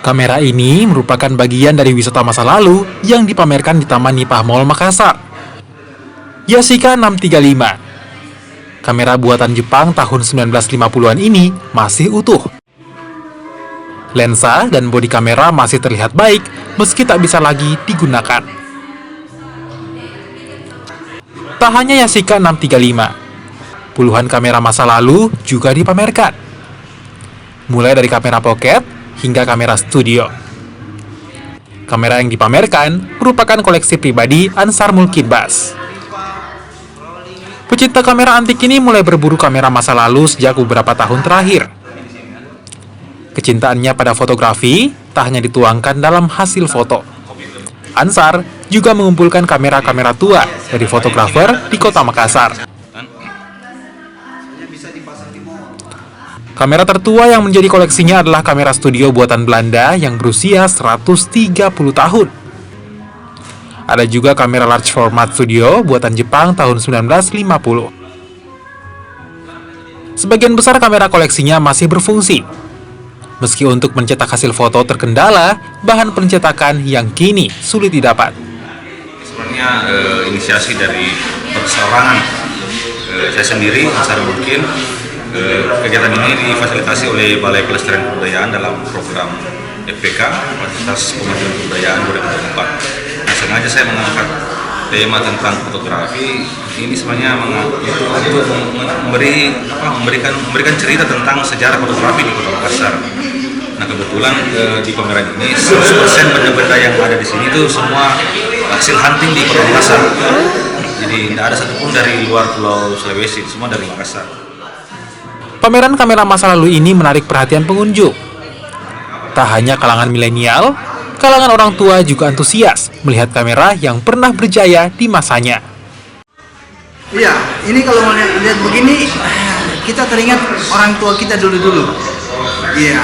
Kamera ini merupakan bagian dari wisata masa lalu yang dipamerkan di Taman Nipah Mall Makassar. Yashica 635. Kamera buatan Jepang tahun 1950-an ini masih utuh. Lensa dan bodi kamera masih terlihat baik meski tak bisa lagi digunakan. Tak hanya Yashica 635, puluhan kamera masa lalu juga dipamerkan. Mulai dari kamera pocket hingga kamera studio. Kamera yang dipamerkan merupakan koleksi pribadi Ansar Mulkidbas. Pecinta kamera antik ini mulai berburu kamera masa lalu sejak beberapa tahun terakhir. Kecintaannya pada fotografi tak hanya dituangkan dalam hasil foto. Ansar juga mengumpulkan kamera-kamera tua dari fotografer di kota Makassar. Kamera tertua yang menjadi koleksinya adalah kamera studio buatan Belanda yang berusia 130 tahun. Ada juga kamera large format studio buatan Jepang tahun 1950. Sebagian besar kamera koleksinya masih berfungsi. Meski untuk mencetak hasil foto terkendala, bahan pencetakan yang kini sulit didapat. Sebenarnya inisiasi dari perseorangan saya sendiri, Ansar Mulkin. Kegiatan ini difasilitasi oleh Balai Pelestarian Kebudayaan dalam program FPK, Fasilitas Pemajuan Kebudayaan 2024. Sengaja saya mengangkat tema tentang fotografi ini sebenarnya untuk memberikan cerita tentang sejarah fotografi di Kota Makassar. Nah kebetulan di pameran ini 100% benda-benda yang ada di sini itu semua hasil hunting di Kota Makassar. Jadi tidak ada satupun dari luar Pulau Sulawesi, semua dari Makassar. Pameran kamera masa lalu ini menarik perhatian pengunjung. Tak hanya kalangan milenial, kalangan orang tua juga antusias melihat kamera yang pernah berjaya di masanya. Iya, ini kalau melihat begini, kita teringat orang tua kita dulu-dulu. Iya.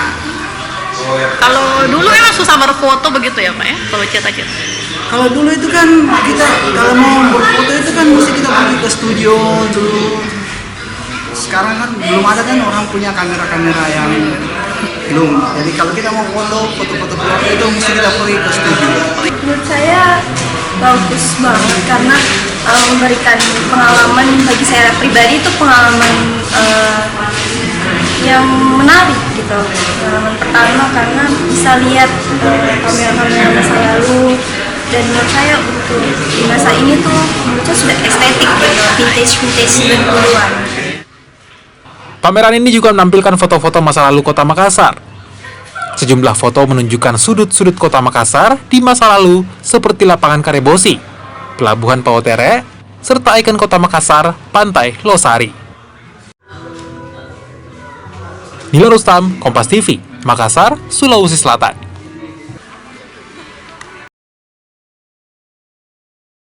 Kalau dulu emang susah berfoto begitu ya Pak ya, kalau cita-cita? Kalau dulu itu kan kita kalau mau berfoto itu kan mesti kita pergi ke studio dulu. Sekarang kan belum ada kan orang punya kamera-kamera yang belum. Jadi kalau kita mau foto-foto keluarga itu mesti kita pergi ke studio. Menurut saya bagus banget karena memberikan pengalaman bagi saya pribadi itu pengalaman yang menarik gitu. Pengalaman pertama karena bisa lihat kamera-kamera masa lalu dan menurut saya untuk di masa ini tuh menurut saya sudah estetik gitu, vintage 90-an. Pameran ini juga menampilkan foto-foto masa lalu kota Makassar. Sejumlah foto menunjukkan sudut-sudut kota Makassar di masa lalu seperti lapangan Karebosi, Pelabuhan Pautere, serta ikon kota Makassar, Pantai Losari. Nila Rustam, Kompas TV, Makassar, Sulawesi Selatan.